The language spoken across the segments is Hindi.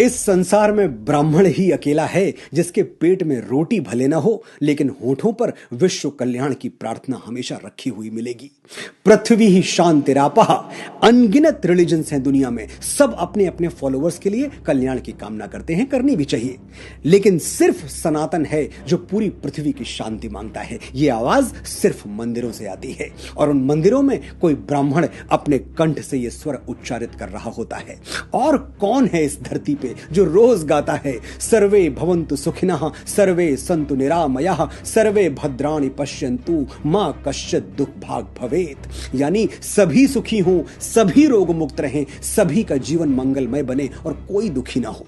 इस संसार में ब्राह्मण ही अकेला है जिसके पेट में रोटी भले ना हो लेकिन होठों पर विश्व कल्याण की प्रार्थना हमेशा रखी हुई मिलेगी। पृथ्वी ही शांतिरापः। अनगिनत रिलीजन्स हैं दुनिया में, सब अपने अपने फॉलोअर्स के लिए कल्याण की कामना करते हैं, करनी भी चाहिए, लेकिन सिर्फ सनातन है जो पूरी पृथ्वी की शांति मांगता है। यह आवाज सिर्फ मंदिरों से आती है और उन मंदिरों में कोई ब्राह्मण अपने कंठ से यह स्वर उच्चारित कर रहा होता है। और कौन है इस धरती पे जो रोज गाता है सर्वे भवन्तु सुखिनः सर्वे सन्तु निरामयाः सर्वे भद्राणि पश्यन्तु मां कश्चित् दुख भाग भवेत, यानी सभी सुखी हों, सभी रोग मुक्त रहें, सभी का जीवन मंगलमय बने और कोई दुखी ना हो।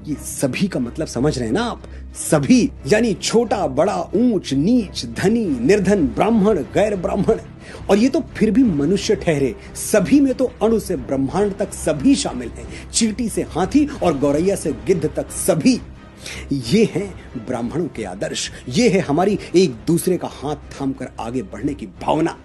ये सभी का मतलब समझ रहे हैं ना आप? सभी यानी छोटा बड़ा, ऊंच नीच, धनी निर्धन, ब्राह्मण गैर ब्राह्मण, और ये तो फिर भी मनुष्य ठहरे, सभी में तो अणु से ब्रह्मांड तक सभी शामिल हैं, चींटी से हाथी और गौरैया से गिद्ध तक सभी। ये हैं ब्राह्मणों के आदर्श, ये है हमारी एक दूसरे का हाथ थामकर आगे बढ़ने की भावना।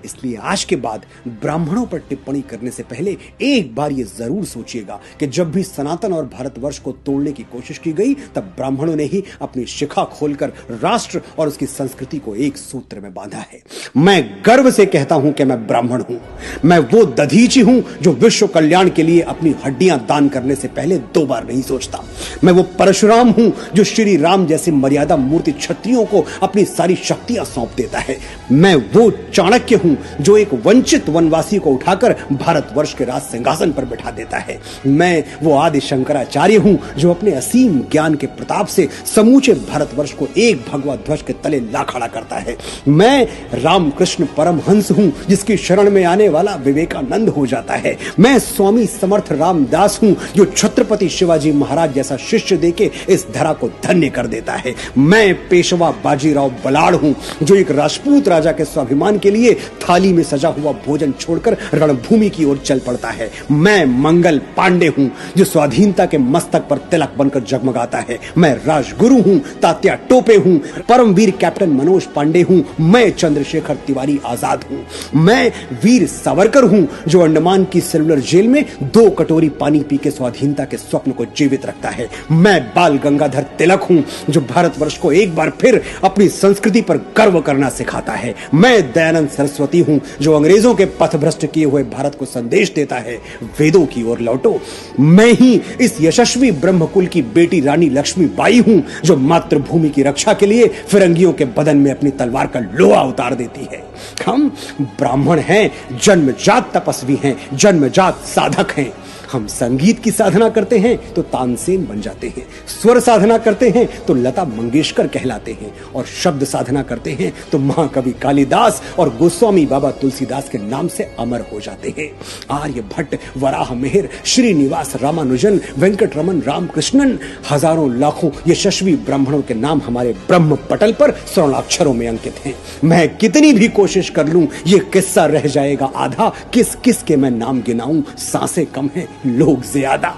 इसलिए आज के बाद ब्राह्मणों पर टिप्पणी करने से पहले एक बार यह जरूर सोचिएगा कि जब भी सनातन और भारतवर्ष को तोड़ने की कोशिश की गई तब ब्राह्मणों ने ही अपनी शिखा खोलकर राष्ट्र और उसकी संस्कृति को एक सूत्र में बांधा है। मैं गर्व से कहता हूं कि मैं ब्राह्मण हूं। मैं वो दधीची हूं जो विश्व कल्याण के लिए अपनी हड्डियां दान करने से पहले 2 बार नहीं सोचता। मैं वो परशुराम हूं जो श्री राम जैसी मर्यादा मूर्ति क्षत्रियों को अपनी सारी शक्तियां सौंप देता है। मैं वो चाणक्य हूं जो एक वंचित वनवासी को उठाकर भारतवर्ष के राज सिंहासन पर बिठा देता है। मैं वो आदि शंकराचार्य हूं जो अपने असीम ज्ञान के प्रताप से समूचे भारतवर्ष को एक भगवा ध्वज के तले ला खड़ा करता है। मैं रामकृष्ण परमहंस हूं जिसकी शरण में आने वाला विवेकानंद हो जाता है। मैं स्वामी समर्थ रामदास हूं जो छत्रपति शिवाजी महाराज जैसा शिष्य देके इस धरा को धन्य कर देता है। मैं पेशवा बाजीराव बलाड़ हूं जो एक राजपूत राजा के स्वाभिमान के लिए थाली में सजा हुआ भोजन छोड़कर रणभूमि की ओर चल पड़ता है। मैं मंगल पांडे हूं जो स्वाधीनता के मस्तक पर तिलक बनकर जगमगाता है। मैं राजगुरु हूं, तात्या टोपे हूं, परमवीर कैप्टन मनोज पांडे हूं। मैं चंद्रशेखर तिवारी आजाद हूं। मैं वीर सावरकर हूं जो अंडमान की सेलुलर जेल में 2 कटोरी पानी पी के स्वाधीनता के स्वप्न को जीवित रखता है। मैं बाल गंगाधर तिलक हूं जो भारतवर्ष को एक बार फिर अपनी संस्कृति पर गर्व करना सिखाता है। मैं दयानंद सरस्वती हूं जो अंग्रेजों के पथभ्रष्ट किए हुए भारत को संदेश देता है, वेदों की ओर लौटो। मैं ही इस यशस्वी ब्रह्मकुल की बेटी रानी लक्ष्मीबाई हूं जो मातृभूमि की रक्षा के लिए फिरंगियों के बदन में अपनी तलवार का लोहा उतार देती है। हम ब्राह्मण हैं, जन्मजात तपस्वी हैं, जन्मजात साधक हैं। हम संगीत की साधना करते हैं तो तानसेन बन जाते हैं, स्वर साधना करते हैं तो लता मंगेशकर कहलाते हैं, और शब्द साधना करते हैं तो महाकवि कालिदास और गोस्वामी बाबा तुलसीदास के नाम से अमर हो जाते हैं। आर्यभट्ट, वराह मिहिर, श्रीनिवास रामानुजन, वेंकट रमन रामकृष्णन, हजारों लाखों यशस्वी ब्राह्मणों के नाम हमारे ब्रह्म पटल पर स्वर्णाक्षरों में अंकित हैं। मैं कितनी भी कोशिश कर लूं ये किस्सा रह जाएगा आधा। किस किस के मैं नाम गिनाऊं, सांसें कम हैं, लोग ज्यादा।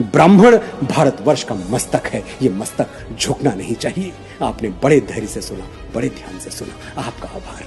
ब्राह्मण भारतवर्ष का मस्तक है, ये मस्तक झुकना नहीं चाहिए। आपने बड़े धैर्य से सुना, बड़े ध्यान से सुना, आपका आभार।